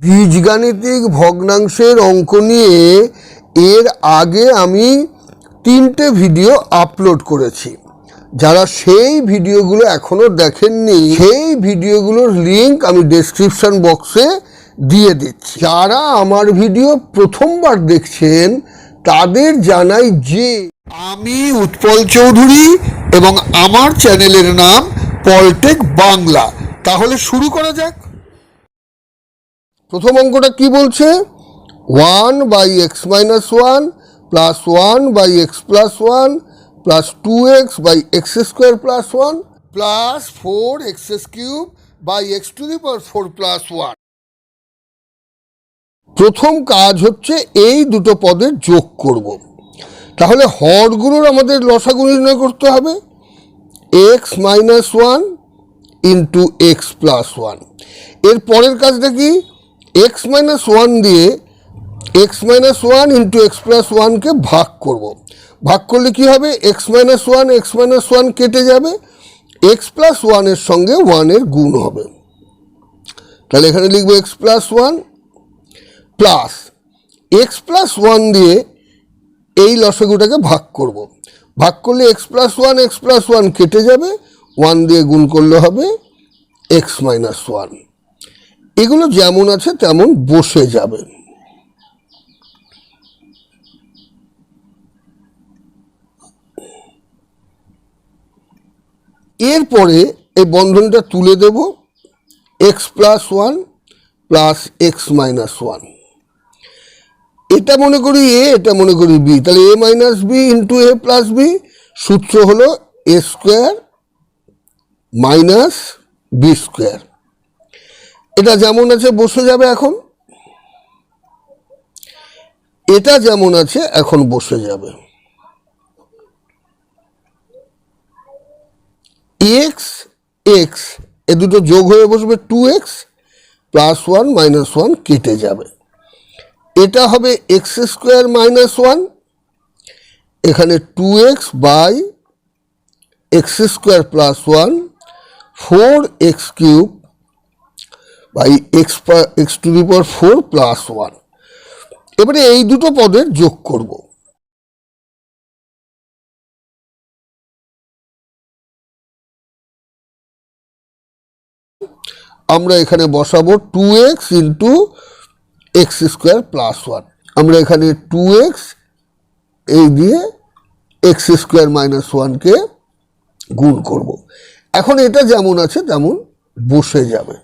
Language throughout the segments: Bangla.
বীজগাণিতিক ভগ্নাংশের অঙ্ক নিয়ে এর আগে আমি 3টে ভিডিও আপলোড করেছি। যারা সেই ভিডিওগুলো এখনো দেখেননি সেই ভিডিওগুলোর লিংক আমি ডেসক্রিপশন বক্সে দিয়ে দিচ্ছি। যারা আমার ভিডিও প্রথমবার দেখছেন তাদের জানাই যে আমি উৎপল চৌধুরী এবং আমার চ্যানেলের নাম পলটেক বাংলা। তাহলে শুরু করা যাক। প্রথম অঙ্কটা কি বলছে? 1/x - 1 + 1/x + 1 + 2x/x² + 1 + 4x³ x⁴ + 1। প্রথম কাজ হচ্ছে এই দুটো পদের যোগ করব। তাহলে হরগুলোর আমাদের লসাগু নির্ণয় করতে হবে। x - 1 × x + 1। এর পরের কাজটা কি? x - 1 দিয়ে x - 1 × x + 1কে ভাগ করব। ভাগ করলে কি হবে? x - 1 কেটে যাবে, x + 1 এর সঙ্গে 1 এর গুণ হবে। তাহলে এখানে লিখব x + 1 প্লাস x + 1 দিয়ে এই লসাগুটাকে ভাগ করব। ভাগ করলে x + 1 কেটে যাবে, 1 দিয়ে গুণ করলে হবে x - 1। এগুলো যেমন আছে তেমন বসে যাবে। এরপরে এই বন্ধনীটা তুলে দেব, x + 1 + x - 1। এটা মনে করি a, এটা মনে করি b। তাহলে a - b × a + b, সূত্র হলো a² - b²। এটা যেমন আছে বসে যাবে এখন। এটা যেমন আছে এখন বসে যাবে। x x এ দুটো যোগ হয়ে বসবে 2x + 1 - 1 কেটে যাবে। এটা হবে x² - 1, এখানে 2x/x² + 1 4x³ x⁴ + 1। এবারে এই দুটো পদের যোগ করব। আমরা এখানে বসাবো 2x × x² + 1। আমরা এখানে 2x এই দিয়ে x² - 1কে গুণ করব। এখন এটা যেমন আছে তেমন বসে যাবে।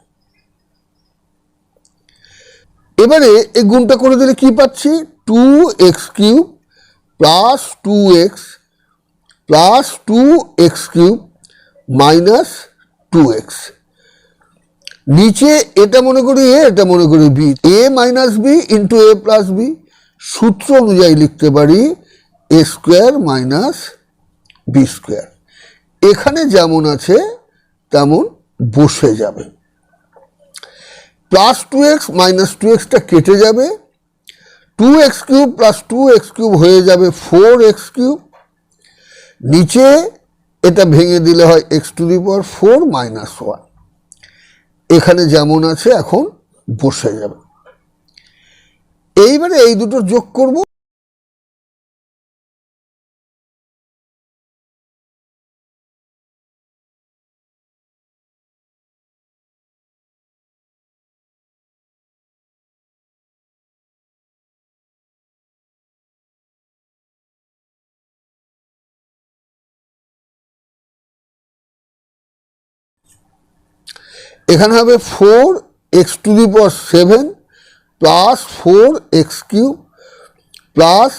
এবারে এই গুণটা করে দিলে কি পাচ্ছি? 2x³ + 2x + 2x³ - 2x। নিচে এটা মনে করি a, এটা মনে করি b। a - b × a + b, সূত্র অনুযায়ী লিখতে পারি a² - b²। এখানে যেমন আছে তেমন বসে যাবে। +2x - 2xটা কেটে যাবে, 2x³ + 2x³ হয়ে যাবে 4x³। নিচে এটা ভেঙে দিলে হয় x⁴ - 1। এখানে যেমন আছে এখন বসে যাবে। এইবারে এই দুটো যোগ করব। এখানে হবে 4x⁷ + 4x³ +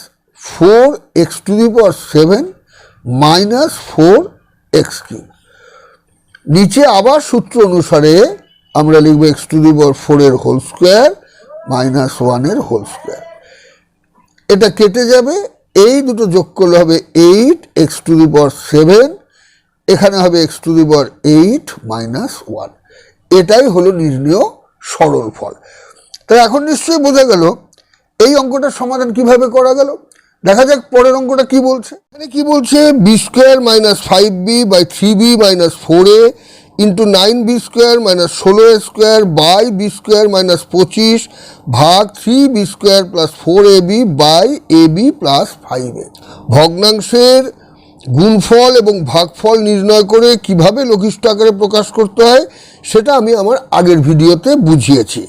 4x⁷ - 4x³। নিচে আবার সূত্র অনুসারে আমরা লিখব x⁴ এর হোল স্কোয়ার - 1 এর হোল স্কোয়ার। এটা কেটে যাবে, এই দুটো যোগ করলে হবে 8x⁷। এখানে হবে x⁴ - 1। এটাই হলো নির্ণেয় সরল ফল। তাই এখন নিশ্চয়ই বোঝা গেল এই অঙ্কটার সমাধান কিভাবে করা গেল। দেখা যাক পরের অঙ্কটা কি বলছে। এখানে কি বলছে? b² - 5b/3b - 4a into 9b² minus 16a² by b² minus 25 ভাগ 3b² plus 4ab by ab plus 5a। ভগ্নাংশের গুণফল এবং ভাগফল নির্ণয় করে কিভাবে লঘিষ্ঠ আকারে প্রকাশ করতে হয় সেটা আমি আমার আগের ভিডিওতে বুঝিয়েছি।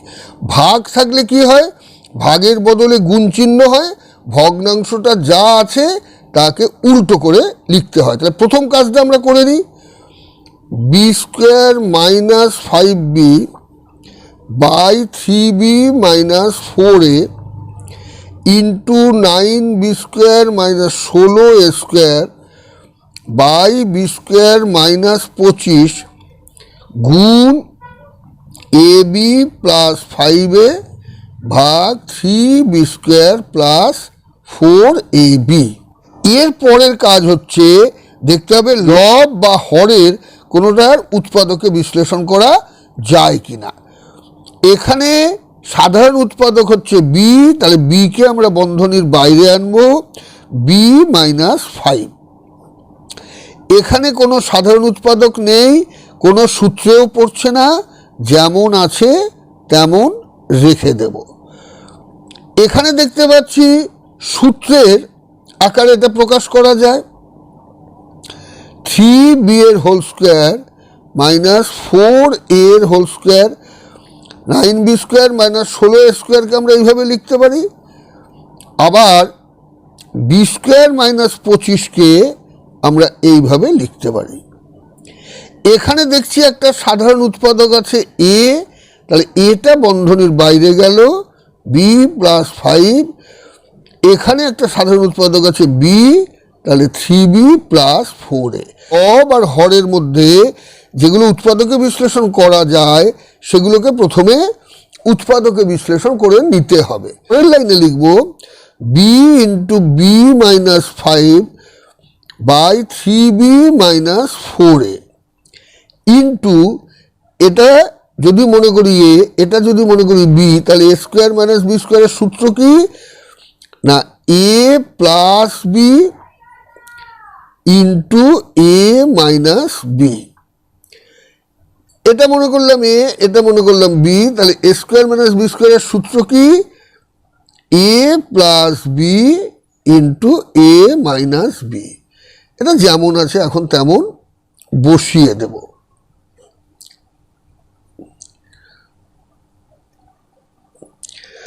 ভাগ থাকলে কি হয়, ভাগের বদলে গুণ চিহ্ন হয়, ভগ্নাংশটা যা আছে তাকে উল্টো করে লিখতে হয়। তাহলে প্রথম কাজটা আমরা করে নিই, b² minus 5b by 3b minus 4a into 9b² minus 16a² by b² minus 25 গুণ ab প্লাস 5a ভাগ 3b² প্লাস 4ab। এর পরের কাজ হচ্ছে দেখতে হবে লব বা হরের কোনোটার উৎপাদকে বিশ্লেষণ করা যায় কিনা। এখানে সাধারণ উৎপাদক হচ্ছে বি, তাহলে বিকে আমরা বন্ধনীর বাইরে আনবো, বি মাইনাস 5। এখানে কোনো সাধারণ উৎপাদক নেই, কোনো সূত্রেও পড়ছে না, যেমন আছে তেমন রেখে দেব। এখানে দেখতে পাচ্ছি সূত্রের আকারে এটা প্রকাশ করা যায়, 3b এর হোল স্কোয়ার মাইনাস 4a এর হোল স্কোয়ার, 9b² মাইনাস 16a²কে আমরা এইভাবে লিখতে পারি। আবার b² মাইনাস 25কে আমরা এইভাবে লিখতে পারি। এখানে দেখছি একটা সাধারণ উৎপাদক আছে এ, তাহলে এটা বন্ধনীর বাইরে গেল, বি প্লাস 5। এখানে একটা সাধারণ উৎপাদক আছে বি, তাহলে 3b প্লাস 4a। লব আর হরের মধ্যে যেগুলো উৎপাদকে বিশ্লেষণ করা যায় সেগুলোকে প্রথমে উৎপাদকে বিশ্লেষণ করে নিতে হবে। পরের লাইনে লিখব B into B minus 5 by 3b minus 4a into, এটা যদি মনে করি এ, এটা যদি মনে করি বি, তাহলে a² মাইনাস b² এর সূত্র কি না, এ plus B into A minus B. এটা মনে করলাম এ, এটা মনে করলাম বি, তাহলে a² মাইনাস b² এর সূত্র কি, এ plus B into A minus B. এটা যেমন আছে এখন তেমন বসিয়ে দেব।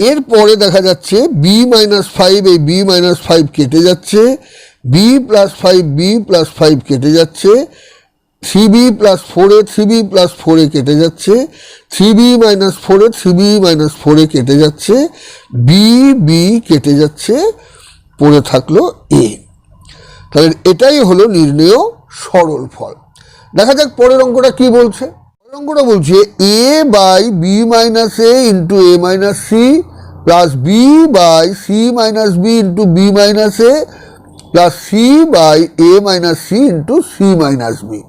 এরপরে দেখা যাচ্ছে বি মাইনাস 5, এই বি মাইনাস 5 কেটে যাচ্ছে, বি প্লাস 5 বি প্লাস 5 কেটে যাচ্ছে, 3b plus 4a 3b plus 4a কেটে যাচ্ছে, 3b minus 4a 3b minus 4a কেটে যাচ্ছে, বি বি কেটে যাচ্ছে, পড়ে থাকলো এ। তাহলে এটাই হলো নির্ণেয় সরল ফল। দেখা যাক পরের অঙ্কটা কি বলছে। পরের অঙ্কটা বলছে A by B minus A into A minus C plus B by C minus B into B minus A plus C by A minus C into C minus B.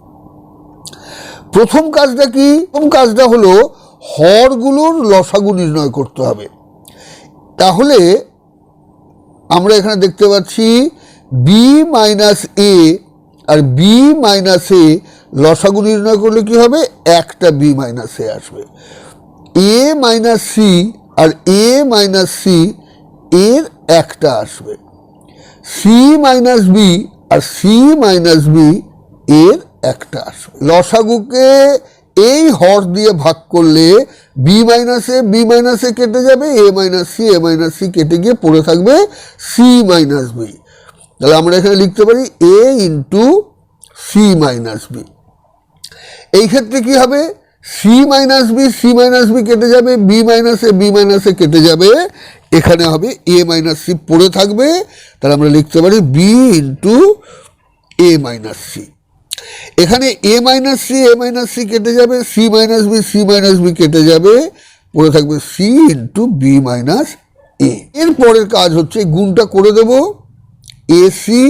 প্রথম কাজটা কি? প্রথম কাজটা হলো হরগুলোর লসাগু নির্ণয় করতে হবে। তাহলে আমরা এখানে দেখতে পাচ্ছি বি মাইনাস এ আর বি মাইনাস এ লসাগু নির্ণয় করলে কি হবে, একটা বি মাইনাস এ আসবে। এ মাইনাস সি আর এ মাইনাস সি এর একটা আসবে, সি মাইনাস বি আর সি মাইনাস বি এর একটা আসবে। লসাগুকে এই হর দিয়ে ভাগ করলে বি মাইনাস এ কেটে যাবে, এ মাইনাস সি কেটে গিয়ে পড়ে থাকবে সি মাইনাস বি। তাহলে আমরা এখানে লিখতে পারি এ ইন্টু সি মাইনাস বি। এই ক্ষেত্রে কি হবে, সি মাইনাস বি কেটে যাবে, বি মাইনাস এ কেটে যাবে, এখানে হবে এ মাইনাস সি পড়ে থাকবে। তাহলে আমরা লিখতে পারি B into A minus C. এখানে এ মাইনাস সি কেটে যাবে, সি মাইনাস বি কেটে যাবে, পড়ে থাকবে C into B minus A. এরপরের কাজ হচ্ছে গুণটা করে দেব, AC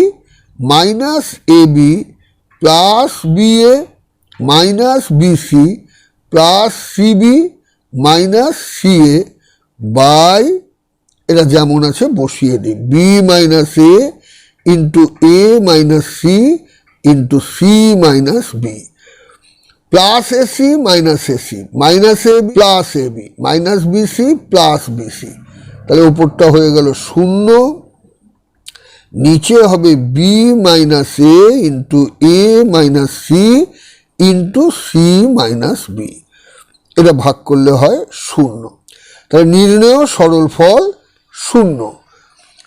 minus A B plus B A minus BC plus CB minus C A by, এটা যেমন আছে বসিয়ে দিই, B minus A into A minus C into C minus B. Plus AC minus AC, minus A B plus A B, minus BC plus BC, তাহলে উপরটা হয়ে গেল 0, নিচে হবে B minus A into A minus C into C minus B, এটা ভাগ করলে হয় 0। তাহলে নির্ণেয় সরল ফল 0।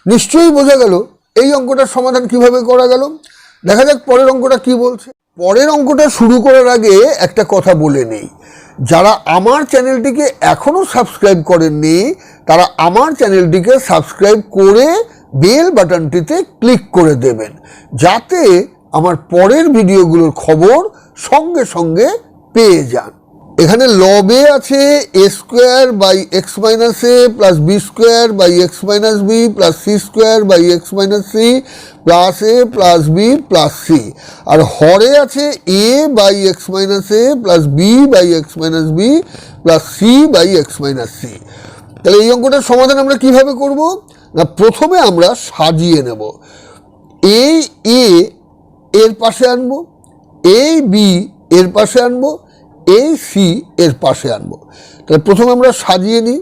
নিশ্চয়ই বোঝা গেল এই অঙ্কটার সমাধান কিভাবে করা গেল। দেখা যাক পরের অঙ্কটা কি বলছে। পরের অঙ্কটা শুরু করার আগে একটা কথা বলে নেই, যারা আমার চ্যানেলটিকে এখনও সাবস্ক্রাইব করেননি তারা আমার চ্যানেলটিকে সাবস্ক্রাইব করে বেল বাটনটিতে ক্লিক করে দেবেন, যাতে আমার পরের ভিডিওগুলোর খবর সঙ্গে সঙ্গে পেয়ে যান। এখানে লবে আছে A square by X minus A plus B square by X minus B plus C square by X minus C plus A plus B plus C, আর হরে আছে A by X minus A plus B by X minus B plus C by X minus C. তাহলে এই অঙ্কটার সমাধান আমরা কিভাবে করব না, প্রথমে আমরা সাজিয়ে নেব। এই এ এর পাশে আনবো, এই বি এর পাশে আনবো, এই সি এর পাশে আনবো। তাহলে প্রথমে আমরা সাজিয়ে নিই।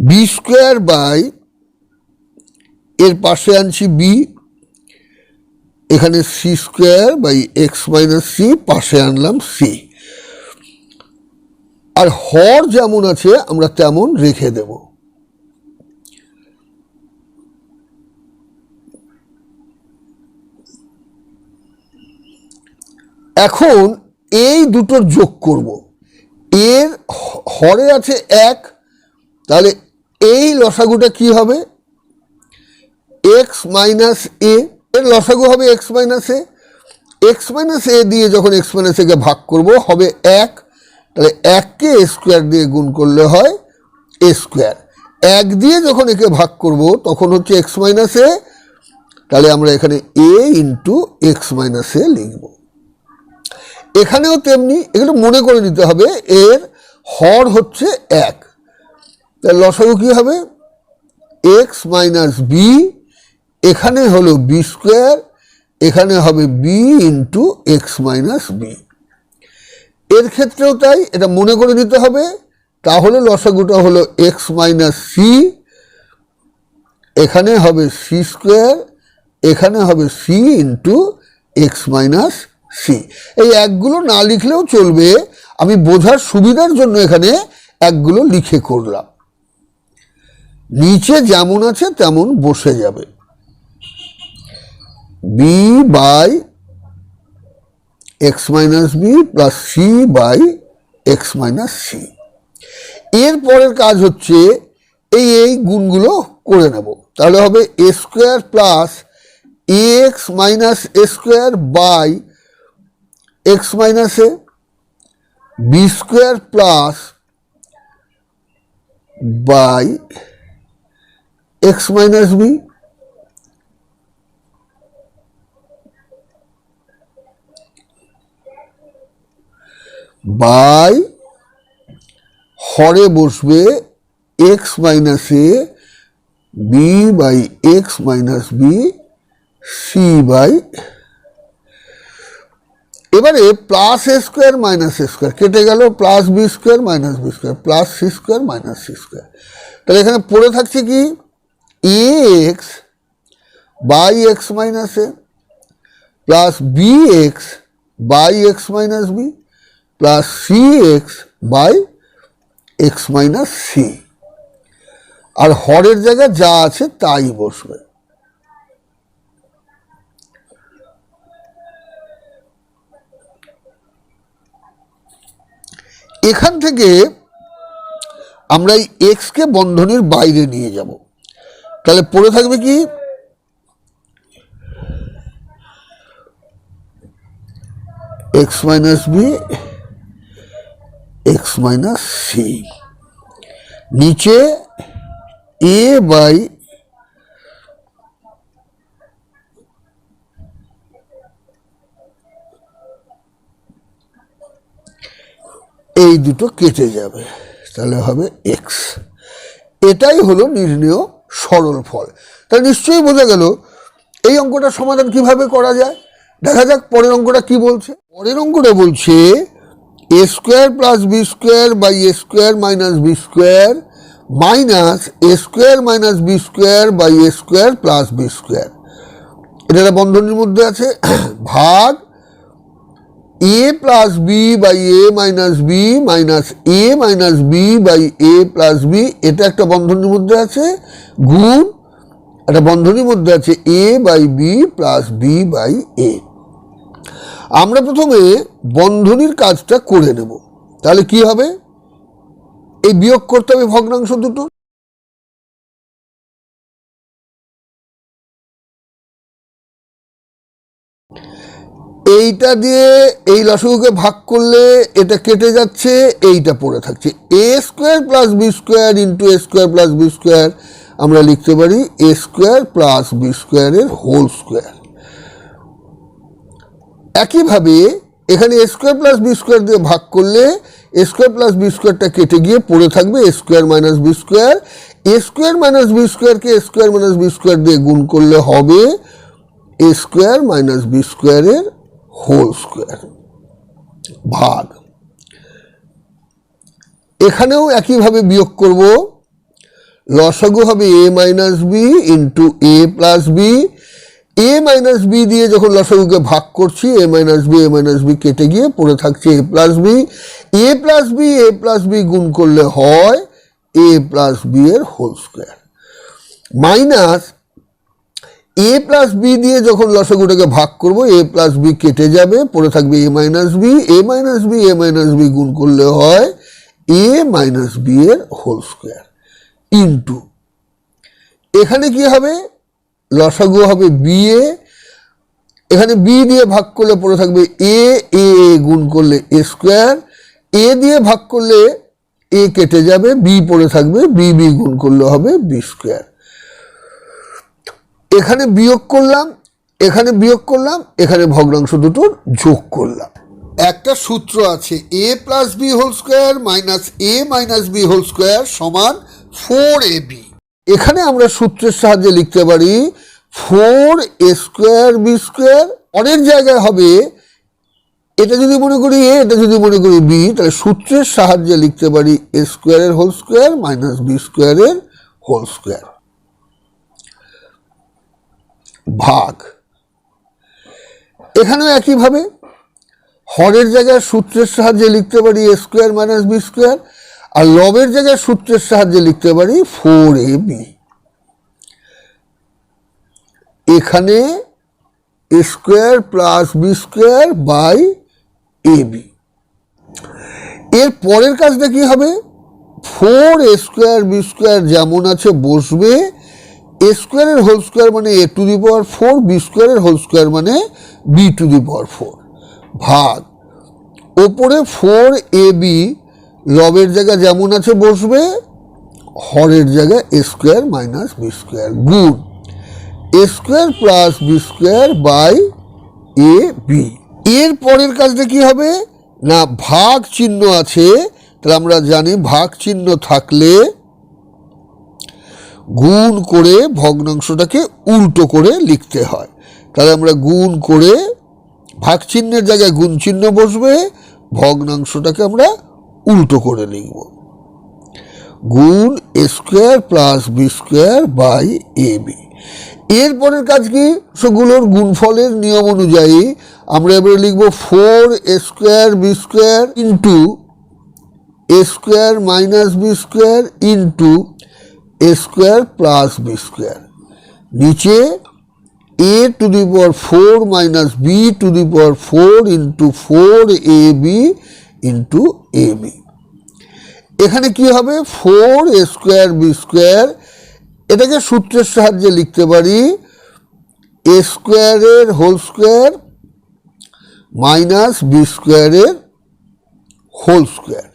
বি স্কোয়ার বাই এর পাশে আনছি বি, এখানে C square by X minus C পাশে আনলাম সি, আর হর যেমন আছে আমরা তেমন রেখে দেব। এখন এই দুটোর যোগ করব। এর হরে আছে 1, তাহলে এই লসাগুটা কি হবে এক্স মাইনাস এ, এর লসাগু হবে এক্স মাইনাস এ। এক্স মাইনাস এ দিয়ে যখন এক্স মাইনাস একে ভাগ করব হবে 1, তাহলে 1কে এ স্কোয়ার দিয়ে গুণ করলে হয় এ স্কোয়ার। 1 দিয়ে যখন একে ভাগ করব তখন হচ্ছে এক্স মাইনাস এ, তাহলে আমরা এখানে এ ইন্টু এক্স মাইনাস এ লিখব। এখানেও তেমনি, এগুলো মনে করে নিতে হবে। এর হর হচ্ছে 1, তাহলে লসাগু কি হবে এক্স মাইনাস বি, এখানে হলো বি স্কোয়ার, এখানে হবে B into X minus B. এর ক্ষেত্রেও তাই, এটা মনে করে নিতে হবে। তাহলে লসাগুটা হলো এক্স মাইনাস সি, এখানে হবে সি স্কোয়ার, এখানে হবে C into X minus C. এই একগুলো না লিখলেও চলবে, আমি বোঝার সুবিধার জন্য এখানে একগুলো লিখে করলাম। নিচে যেমন আছে তেমন বসে যাবে। B by X minus B plus C by X minus C. এর পরের কাজ হচ্ছে এই গুণগুলো করে নেব। তাহলে হবে A square plus X minus A square by X minus A, B square plus by X minus B, by হরে বসবে X minus A B by X minus B C by, এবারে plus A square minus A square কেটে গেল, plus B square minus B square plus C square minus C square. তাহলে এখানে পড়ে থাকছে কি A X by X minus A plus B x by X minus B plus C X by X minus C, আর হরের জায়গায় যা আছে তাই বসবে। এখান থেকে আমরা এই এক্সকে বন্ধনীর বাইরে নিয়ে যাব। তাহলে পড়ে থাকবে কি X minus B X minus C, নিচে এ বাই এই দুটো কেটে যাবে, তাহলে হবে এক্স। এটাই হলো নির্ণেয় সরল ফল। তাহলে নিশ্চয়ই বোঝা গেল এই অঙ্কটা সমাধান কিভাবে করা যায় দেখা যাক। পরের অঙ্কটা কি বলছে? পরের অঙ্কটা বলছে A square plus B square by A square minus B square minus A square minus B square by A square plus B square. এটা একটা বন্ধনীর মধ্যে আছে ভাগ A plus B by A minus B minus A minus B by A plus B. এটা একটা বন্ধনীর মধ্যে আছে গুণ একটা বন্ধনীর মধ্যে আছে A by B plus B by A. আমরা প্রথমে বন্ধনীর কাজটা করে নেব। তাহলে কি হবে? এই বিয়োগ করতে হবে ভগ্নাংশ দুটো। এইটা দিয়ে এই লসাগুকে ভাগ করলে এটা কেটে যাচ্ছে, এইটা পড়ে থাকছে। A square plus B square into A square plus B square আমরা লিখতে পারি এ স্কোয়ার প্লাস বি স্কোয়ারের হোল স্কোয়ার। একইভাবে এখানে A square plus B square দিয়ে ভাগ করলে এ স্কোয়ার প্লাস বি স্কোয়ারটা কেটে গিয়ে পড়ে থাকবে এ স্কোয়ার মাইনাস বি স্কোয়ার। এ স্কোয়ার মাইনাস বি স্কোয়ারকে এ স্কোয়ার মাইনাস বি স্কোয়ার দিয়ে গুণ করলে হবে এ স্কোয়ার মাইনাস বি স্কোয়ারের হোল স্কোয়ার ভাগ। এখানেও একইভাবে বিয়োগ করব। লসাগু হবে এ minus B into A plus B. A minus B দিয়ে যখন লসাগুকে ভাগ করছি এ মাইনাস বি কেটে গিয়ে পড়ে থাকছে এ প্লাস বি। এ প্লাস বি গুণ করলে হয় এ প্লাস বি এর whole square minus A plus B দিয়ে যখন লসাগুটাকে ভাগ করব এ প্লাস বি কেটে যাবে পড়ে থাকবে এ মাইনাস বি গুণ করলে হয় এ মাইনাস বি এর হোল স্কোয়ার ইন্টু এখানে কি হবে? লসাগু হবে বি এ। এখানে বি দিয়ে ভাগ করলে পড়ে থাকবে এ গুণ করলে এ স্কোয়ার। এ দিয়ে ভাগ করলে এ কেটে যাবে, বি পড়ে থাকবে বি গুণ করলে হবে বি স্কোয়ার। এখানে বিয়োগ করলাম, এখানে ভগ্নাংশ দুটোর যোগ করলাম। একটা সূত্র আছে A plus B whole square minus A minus B whole square সমান 4ab। এখানে আমরা সূত্রের সাহায্যে লিখতে পারি 4a স্কোয়ার বি স্কোয়ার। অনেক জায়গায় হবে এটা যদি মনে করি এ, এটা যদি মনে করি বি, তাহলে সূত্রের সাহায্যে লিখতে পারি এ স্কোয়ারের হোল স্কোয়ার মাইনাস বি স্কোয়ারের হোল স্কোয়ার ভাগ। এখানেও একইভাবে হরের জায়গায় সূত্রের সাহায্যে লিখতে পারি A square minus B square, আর লবের জায়গায় সূত্রের সাহায্যে লিখতে পারি 4ab। এখানে A square plus B square by ab। এর পরের কাজটা কি হবে? 4a স্কোয়ার বি স্কোয়ার যেমন আছে বসবে, এ স্কোয়ারের হোল স্কোয়ার মানে এ টু দি পাওয়ার 4, বি স্কোয়ারের হোল স্কোয়ার মানে বি টু দি পাওয়ার 4 ভাগ। ওপরে 4ab লবের জায়গা যেমন আছে বসবে, হরের জায়গায় A square minus B square গুণ A square plus B square by A B. এর পরের কাজটা কি হবে না, ভাগ চিহ্ন আছে, তাহলে আমরা জানি ভাগ চিহ্ন থাকলে গুণ করে ভগ্নাংশটাকে উল্টো করে লিখতে হয়। তাহলে আমরা গুণ করে ভাগ চিহ্নের জায়গায় গুণ চিহ্ন বসবে, ভগ্নাংশটাকে আমরা উল্টো করে লিখব গুণ A square plus B square by A B. এরপরের কাজ কি, সেগুলোর গুণফলের নিয়ম অনুযায়ী আমরা এবারে লিখব 4a square B square into A square minus B square into A square plus B square. নিচে a to the power 4 minus B to the power 4 into 4ab into ab। এখানে কি হবে 4a স্কোয়ার বি স্কোয়ার, এটাকে সূত্রের সাহায্যে লিখতে পারি এ স্কোয়ারের হোল স্কোয়ার মাইনাস বি স্কোয়ারের হোল স্কোয়ার।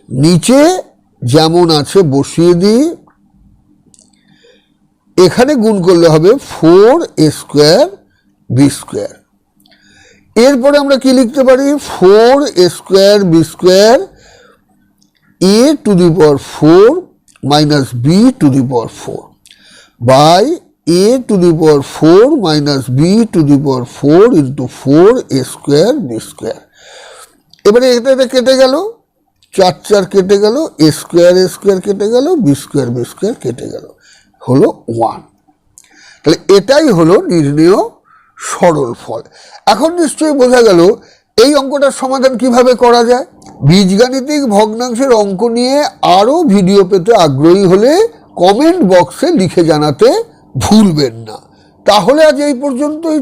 নিচে যেমন আছে বসিয়ে দিই, এখানে গুণ করলে হবে 4a স্কোয়ার বি স্কোয়ার। এরপরে আমরা কি লিখতে পারি 4a square B square a to the power 4 minus B to the power 4 by a to the power 4 minus b to the power 4 into 4 a square B square. এবারে এটা কেটে গেল, 4 4 কেটে গেল, a স্কোয়ার কেটে গেল, বি স্কোয়ার কেটে গেল, হলো 1। তাহলে এটাই হলো নির্ণেয় সরল ফল। এখন নিশ্চয়ই বোঝা গেল এই অঙ্কটার সমাধান কিভাবে করা যায়। বীজগাণিতিক ভগ্নাংশের অঙ্ক নিয়ে আরও ভিডিও পেতে আগ্রহী হলে কমেন্ট বক্সে লিখে জানাতে ভুলবেন না। তাহলে আজ এই পর্যন্তই।